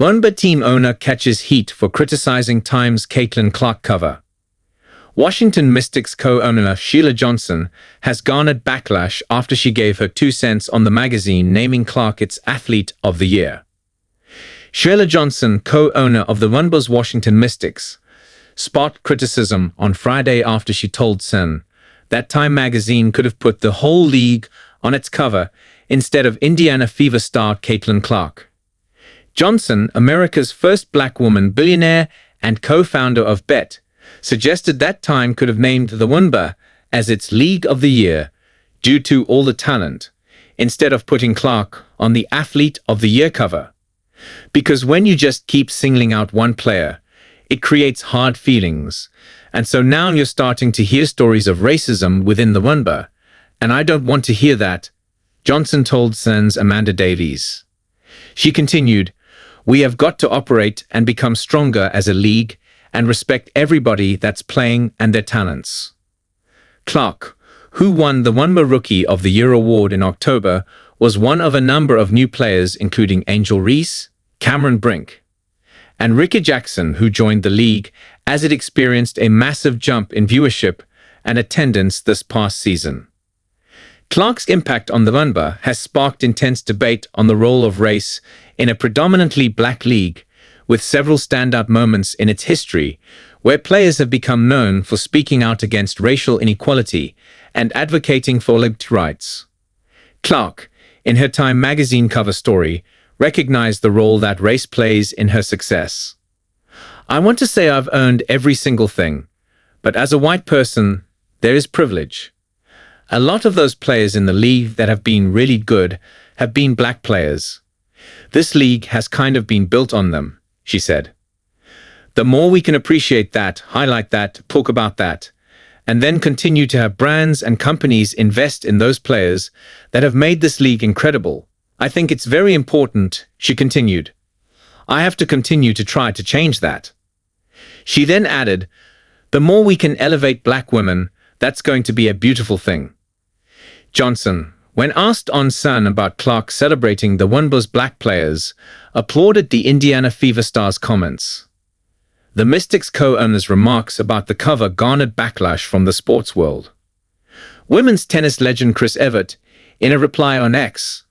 Wnba team owner catches heat for criticizing Time's Caitlin Clark cover. Washington Mystics co-owner Sheila Johnson has garnered backlash after she gave her 2 cents on the magazine naming Clark its Athlete of the Year. Sheila Johnson, co-owner of the Wnba's Washington Mystics, sparked criticism on Friday after she told Sun that Time magazine could have put the whole league on its cover instead of Indiana Fever star Caitlin Clark. Johnson, America's first black woman billionaire and co-founder of Bet, suggested that Time could have named the Wnba as its League of the Year due to all the talent, instead of putting Clark on the Athlete of the Year cover. Because when you just keep singling out one player, it creates hard feelings, and so now you're starting to hear stories of racism within the Wnba, and I don't want to hear that, Johnson told Sun's Amanda Davies. She continued, "We have got to operate and become stronger as a league and respect everybody that's playing and their talents." Clark, who won the Wnba Rookie of the Year award in October, was one of a number of new players including Angel Reese, Cameron Brink, and Ricky Jackson, who joined the league as it experienced a massive jump in viewership and attendance this past season. Clark's impact on the Wnba has sparked intense debate on the role of race in a predominantly black league, with several standout moments in its history where players have become known for speaking out against racial inequality and advocating for equal rights. Clark, in her Time magazine cover story, recognized the role that race plays in her success. "I want to say I've earned every single thing, but as a white person, there is privilege. A lot of those players in the league that have been really good have been black players. This league has kind of been built on them," she said. "The more we can appreciate that, highlight that, talk about that, and then continue to have brands and companies invest in those players that have made this league incredible, I think it's very important," she continued. "I have to continue to try to change that." She then added, "The more we can elevate black women, that's going to be a beautiful thing." Johnson, when asked on Sun about Clark celebrating the Wnba's black players, applauded the Indiana Fever star's comments. The Mystics co-owner's remarks about the cover garnered backlash from the sports world. Women's tennis legend Chris Evert, in a reply on X,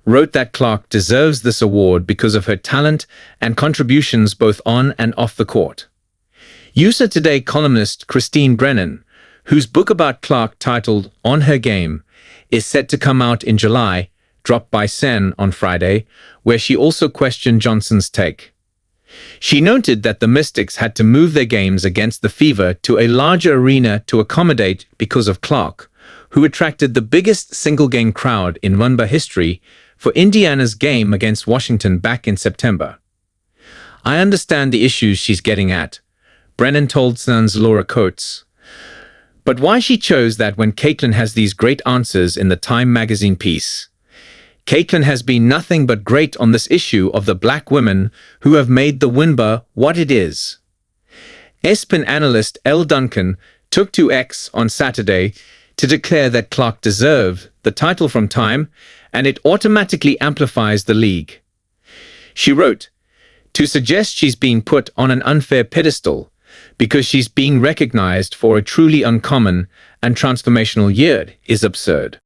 wrote that Clark deserves this award because of her talent and contributions both on and off the court. USA Today columnist Christine Brennan, whose book about Clark titled On Her Game is set to come out in July, dropped by Sen on Friday, where she also questioned Johnson's take. She noted that the Mystics had to move their games against the Fever to a larger arena to accommodate because of Clark, who attracted the biggest single-game crowd in Wnba history for Indiana's game against Washington back in September. "I understand the issues she's getting at," Brennan told Sun's Laura Coates. "But why she chose that when Caitlin has these great answers in the Time magazine piece? Caitlin has been nothing but great on this issue of the black women who have made the Wnba what it is." ESPN analyst Elle Duncan took to X on Saturday to declare that Clark deserved the title from Time, and it automatically amplifies the league. She wrote, "To suggest she's being put on an unfair pedestal because she's being recognized for a truly uncommon and transformational year is absurd."